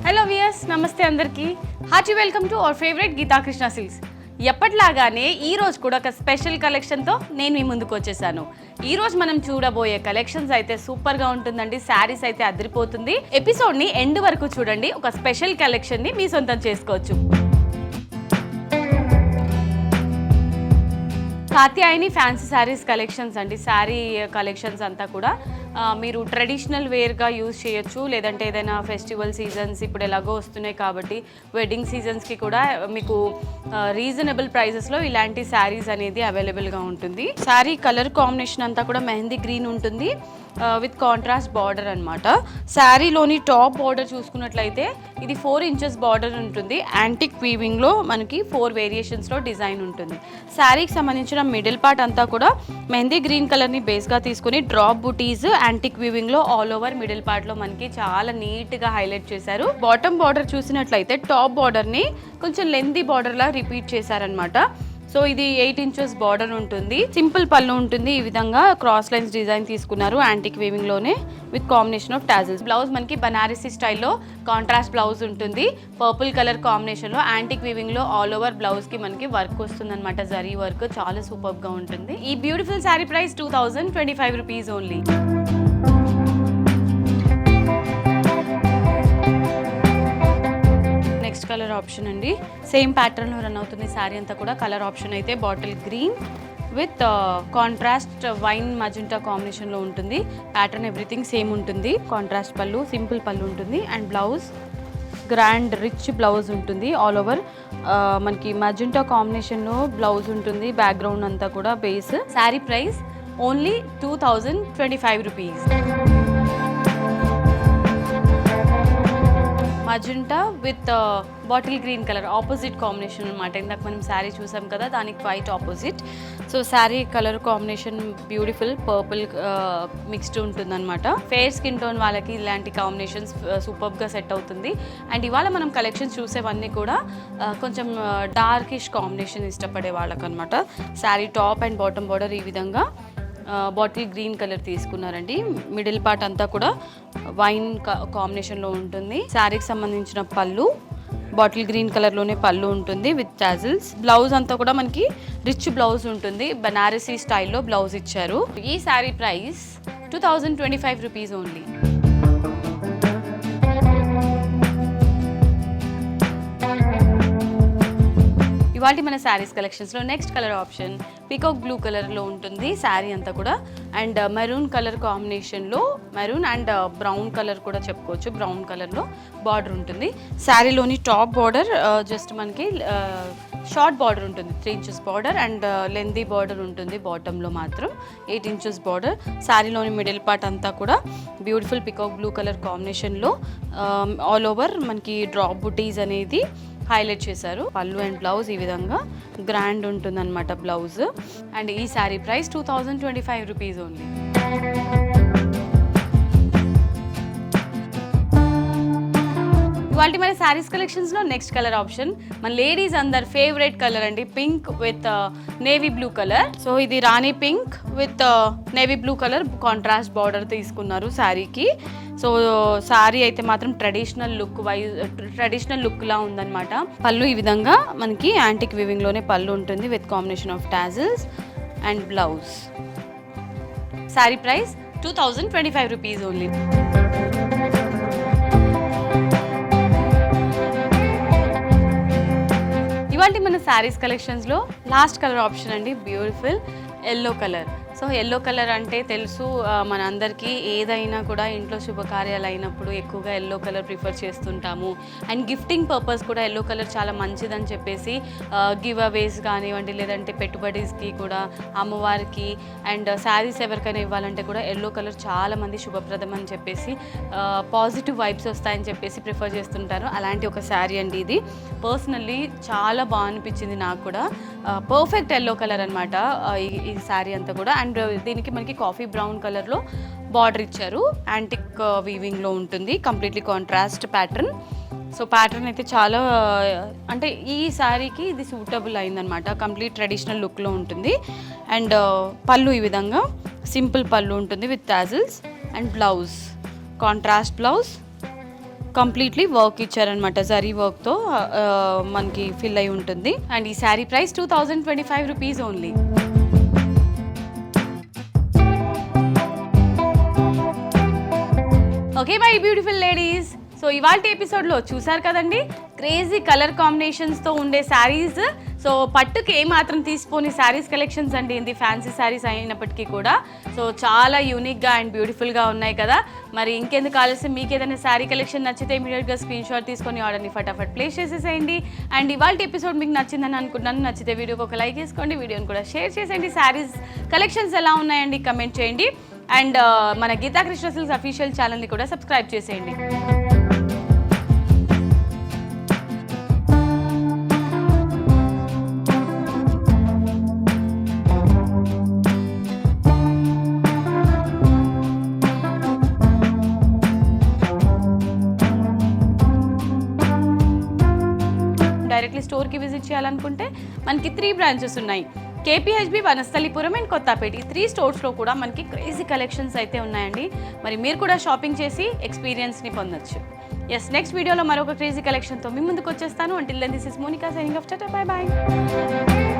Hello viewers, నమస్తే అందరికీ. Hearty welcome to our favourite Geetha Krishna silks. ఎప్పటిలాగానే ఈ రోజు కూడా ఒక స్పెషల్ కలెక్షన్తో నేను మీ ముందుకు వచ్చేసాను. ఈ రోజు మనం చూడబోయే కలెక్షన్స్ అయితే సూపర్గా ఉంటుందండి. శారీస్ అయితే అదిరిపోతుంది. ఎపిసోడ్ని ఎండ్ వరకు చూడండి. ఒక స్పెషల్ కలెక్షన్ని మీ సొంతం చేసుకోవచ్చు. కాత్యాయని ఫ్యాన్సీ శారీస్ కలెక్షన్స్ అండి. శారీ కలెక్షన్స్ అంతా కూడా మీరు ట్రెడిషనల్ వేర్గా యూజ్ చేయొచ్చు, లేదంటే ఏదైనా ఫెస్టివల్ సీజన్స్ ఇప్పుడు ఎలాగో వస్తున్నాయి కాబట్టి వెడ్డింగ్ సీజన్స్కి కూడా మీకు రీజనబుల్ ప్రైజెస్లో ఇలాంటి శారీస్ అనేది అవైలబుల్గా ఉంటుంది. శారీ కలర్ కాంబినేషన్ అంతా కూడా మెహందీ గ్రీన్ ఉంటుంది విత్ కాంట్రాస్ట్ బార్డర్ అనమాట. శారీలోని టాప్ బార్డర్ చూసుకున్నట్లయితే ఇది 4 inches బార్డర్ ఉంటుంది. యాంటిక్ వీవింగ్లో మనకి 4 వేరియేషన్స్లో డిజైన్ ఉంటుంది. శారీకి సంబంధించిన మిడిల్ పార్ట్ అంతా కూడా మెహందీ గ్రీన్ కలర్ని బేస్గా తీసుకుని డ్రాప్ బుటీస్ యాంటిక్ వీవింగ్లో ఆల్ ఓవర్ మిడిల్ పార్ట్లో మనకి చాలా నీట్గా హైలైట్ చేశారు. బాటమ్ బార్డర్ చూసినట్లయితే టాప్ బార్డర్ని కొంచెం లెంతీ బార్డర్లా రిపీట్ చేశారనమాట. సో ఇది 8 inches బార్డర్ ఉంటుంది. సింపుల్ పళ్ళు ఉంటుంది. ఈ విధంగా క్రాస్ లైన్స్ డిజైన్ తీసుకున్నారు యాంటిక్ వీవింగ్ లోనే with combination of tassels. Blouse మనకి బనారసీ స్టైల్లో కాంట్రాస్ట్ బ్లౌజ్ ఉంటుంది. పర్పుల్ కలర్ కాంబినేషన్ లో యాంటిక్ వీవింగ్ లో ఆల్ ఓవర్ బ్లౌజ్ కి మనకి వర్క్ వస్తుంది అనమాట. జరీ వర్క్ చాలా సూపర్ గా ఉంటుంది. ఈ beautiful sari price 2025 rupees only. Next colour option అండి. సేమ్ ప్యాటర్న్లో రన్ అవుతుంది శారీ అంతా కూడా. కలర్ ఆప్షన్ అయితే bottle green with contrast wine magenta కాంబినేషన్లో ఉంటుంది. ప్యాటర్న్ ఎవ్రీథింగ్ సేమ్ ఉంటుంది. కాంట్రాస్ట్ పళ్ళు, సింపుల్ పళ్ళు ఉంటుంది. And blouse grand rich blouse ఉంటుంది. ఆల్ ఓవర్ మనకి మజెంటా కాంబినేషన్లో బ్లౌజ్ ఉంటుంది. బ్యాక్గ్రౌండ్ అంతా కూడా base. Sari price only 2025 rupees. Magenta with bottle green colour opposite combination అనమాట. ఇందాక మనం శారీ చూసాం కదా, దానికి quite opposite. So sari colour combination beautiful purple mixed ఉంటుందన్నమాట. ఫేర్ స్కిన్ టోన్ వాళ్ళకి ఇలాంటి కాంబినేషన్స్ సూపర్గా సెట్ అవుతుంది. అండ్ ఇవాళ మనం కలెక్షన్స్ చూసేవన్నీ కూడా కొంచెం డార్కిష్ కాంబినేషన్ ఇష్టపడే వాళ్ళకనమాట. Sari top and bottom border ఈ విధంగా బాటిల్ గ్రీన్ కలర్ తీసుకున్నారండి. మిడిల్ పార్ట్ అంతా కూడా వైన్ కాంబినేషన్లో ఉంటుంది. శారీకి సంబంధించిన పళ్ళు బాటిల్ గ్రీన్ కలర్లోనే పళ్ళు ఉంటుంది విత్ టాజిల్స్. బ్లౌజ్ అంతా కూడా మనకి రిచ్ బ్లౌజ్ ఉంటుంది. బనారసీ స్టైల్లో బ్లౌజ్ ఇచ్చారు. ఈ శారీ ప్రైస్ 2025 రూపీస్ ఓన్లీ. ఇవాళ మన శారీస్ కలెక్షన్స్లో next colour option peacock blue కలర్లో ఉంటుంది శారీ అంతా కూడా. అండ్ మెరూన్ కలర్ కాంబినేషన్లో మెరూన్ అండ్ బ్రౌన్ కలర్ కూడా చెప్పుకోవచ్చు. బ్రౌన్ కలర్లో బార్డర్ ఉంటుంది. శారీలోని టాప్ బార్డర్ జస్ట్ మనకి షార్ట్ బార్డర్ ఉంటుంది. 3 inches border and lengthy border ఉంటుంది. బాటంలో మాత్రం 8 inches బార్డర్. శారీలోని మిడిల్ పార్ట్ అంతా కూడా బ్యూటిఫుల్ పీకాక్ బ్లూ కలర్ కాంబినేషన్లో ఆల్ ఓవర్ మనకి డ్రాప్ బుటీస్ అనేది హైలైట్ చేశారు. పళ్ళు అండ్ బ్లౌజ్ ఈ విధంగా గ్రాండ్ ఉంటుంది అనమాట బ్లౌజ్. అండ్ ఈ శారీ ప్రైస్ 2025 రూపీస్ ఓన్లీ. ఇవాళ మన శారీస్ కలెక్షన్స్లో నెక్స్ట్ కలర్ ఆప్షన్ మన లేడీస్ అందరు ఫేవరెట్ కలర్ అండి. Pink with navy blue colour. So ఇది Rani pink with navy blue colour contrast border తీసుకున్నారు శారీకి. సో శారీ అయితే మాత్రం ట్రెడిషనల్ లుక్ లా ఉందన్నమాట. పళ్ళు ఈ విధంగా మనకి యాంటిక్ వీవింగ్లోనే పళ్ళు ఉంటుంది with combination of tassels and blouse. Sari price 2025 rupees only. ఇవాళ మన శారీస్ కలెక్షన్స్లో లాస్ట్ కలర్ ఆప్షన్ అండి beautiful yellow colour. So yellow colour అంటే తెలుసు మన అందరికీ. ఏదైనా కూడా ఇంట్లో శుభకార్యాలు అయినప్పుడు ఎక్కువగా ఎల్లో కలర్ ప్రిఫర్ చేస్తుంటాము. అండ్ గిఫ్టింగ్ పర్పస్ కూడా ఎల్లో కలర్ చాలా మంచిదని చెప్పేసి గివ్ అవేస్ కానివ్వండి, లేదంటే పెట్టుబడికి కూడా, అమ్మవారికి అండ్ శారీస్ ఎవరికైనా ఇవ్వాలంటే కూడా ఎల్లో కలర్ చాలా మంది శుభప్రదం అని చెప్పేసి పాజిటివ్ వైబ్స్ వస్తాయని చెప్పేసి ప్రిఫర్ చేస్తుంటారు. అలాంటి ఒక శారీ అండి ఇది. పర్సనల్లీ చాలా బాగా అనిపించింది నాకు కూడా. పర్ఫెక్ట్ ఎల్లో కలర్ అనమాట ఈ శారీ అంతా కూడా. అండ్ దీనికి మనకి కాఫీ బ్రౌన్ కలర్లో బార్డర్ ఇచ్చారు. యాంటిక్ వీవింగ్లో ఉంటుంది. Completely contrast pattern. So pattern అయితే చాలా అంటే ఈ శారీకి ఇది సూటబుల్ అయిందనమాట. కంప్లీట్ ట్రెడిషనల్ లుక్లో ఉంటుంది. అండ్ పళ్ళు ఈ విధంగా సింపుల్ పళ్ళు ఉంటుంది with tassels and blouse contrast blouse completely work ఇచ్చారనమాట, జరీ వర్క్తో మనకి ఫిల్ అయి ఉంటుంది. అండ్ ఈ sari price 2025 rupees only. Okay my beautiful ladies, so ఇవాళ ఎపిసోడ్లో చూసారు కదండి క్రేజీ కలర్ కాంబినేషన్స్తో ఉండే శారీస్. సో పట్టుకి ఏమాత్రం తీసిపోని శారీస్ కలెక్షన్స్ అండి, ఇది ఫ్యాన్సీ శారీస్ అయినప్పటికీ కూడా సో చాలా యూనిక్గా అండ్ బ్యూటిఫుల్గా ఉన్నాయి కదా. మరి ఇంకెందుకు ఆలస్యం, మీకు ఏదైనా శారీ కలెక్షన్ నచ్చితే ఇమీడియట్గా స్క్రీన్ షాట్ తీసుకొని ఆర్డర్ని ఫటాఫట్ ప్లేస్ చేసేసేయండి. అండ్ ఇవాళ ఎపిసోడ్ మీకు నచ్చిందని అనుకుంటున్నాను. నచ్చితే వీడియోకి ఒక లైక్ వేసుకోండి, వీడియోని కూడా షేర్ చేసేయండి. శారీస్ కలెక్షన్స్ ఎలా ఉన్నాయండి కమెంట్ చేయండి. అండ్ మన గీతా కృష్ణ సిల్క్స్ అఫీషియల్ ఛానల్ని కూడా సబ్స్క్రైబ్ చేసేయండి. డైరెక్ట్లీ స్టోర్కి విజిట్ చేయాలనుకుంటే మనకి 3 బ్రాంచెస్ ఉన్నాయి, కేపీహెచ్బి, వనస్థలిపురం అండ్ కొత్తపేట. ఈ 3 స్టోర్స్లో కూడా మనకి క్రేజీ కలెక్షన్స్ అయితే ఉన్నాయండి. మరి మీరు కూడా షాపింగ్ చేసి ఎక్స్పీరియన్స్ని పొందొచ్చు. ఎస్, నెక్స్ట్ వీడియోలో మరొక క్రేజీ కలెక్షన్తో మీ ముందుకు వచ్చేస్తాను. Until then this is Monica signing off. Tata, bye bye.